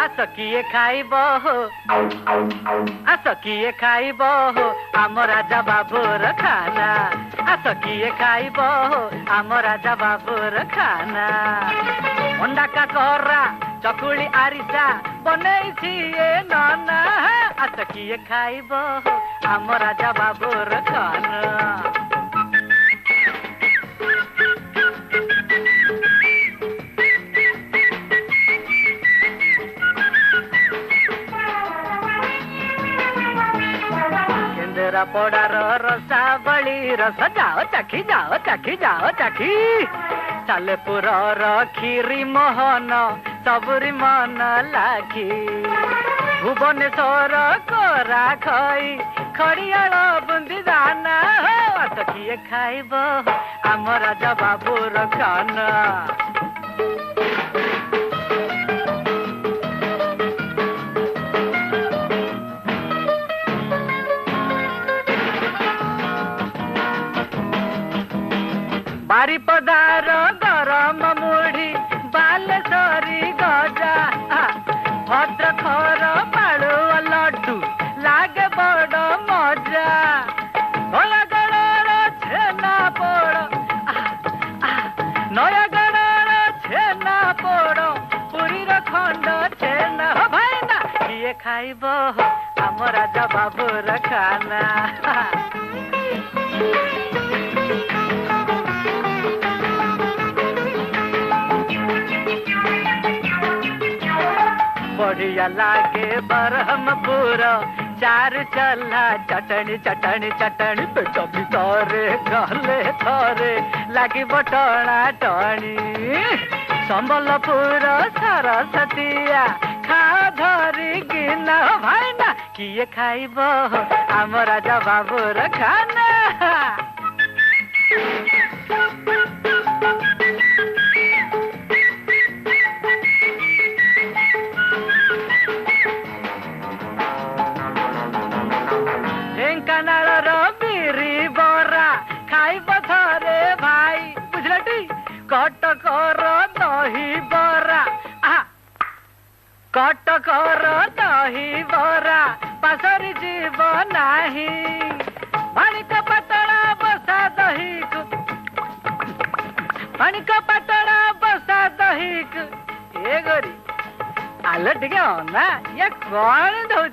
आस किए खाइब हो आस किए खाइब हो आम राजा बाबूर खाना आस किए खाइब हो आम राजा बाबूर खाना अंडा काकरा चकुली आरिसा बनैछि ए नाना आस किए खाइब हो आम राजा बाबूर खाना पड़ार रसावली रस जाओ चाखी सालेपुर खीरी मोहन सबुरी मन लागी भुवनेश्वर कोरा खई खड़ियाल बुंदी दाना आस किए खाइब आम राजा बाबूर खाना बारिपदार गरम मुढ़ी बालेश्वरी गजा भद्रखर पाड़ुआ लड्डू लागे बड़ मजा नयागढ़ छेना पोड़ नयागढ़ छेना पोड़ पुरी खंड छेना भाईना किए खाइब आम राजा बाबूर खाना बढ़िया लागे बरहमपुर चार चला चटनी चटनी चटनी पेट भितरे गले थरे लगी बटना टणी संबलपुर सरस्वतीया खा धरी गिना भाईना किए खाइब आम राजा बाबूर खाना ढेंकानाल बिरी बरा खाइब थरे भाई बुझलटी कटकर दही बरा कटकर दही बरा पासरी जीव नाही माणिक पतला बसा दही माणिक पतला बसा दही ए गोरी आलो टिके ना ये कौन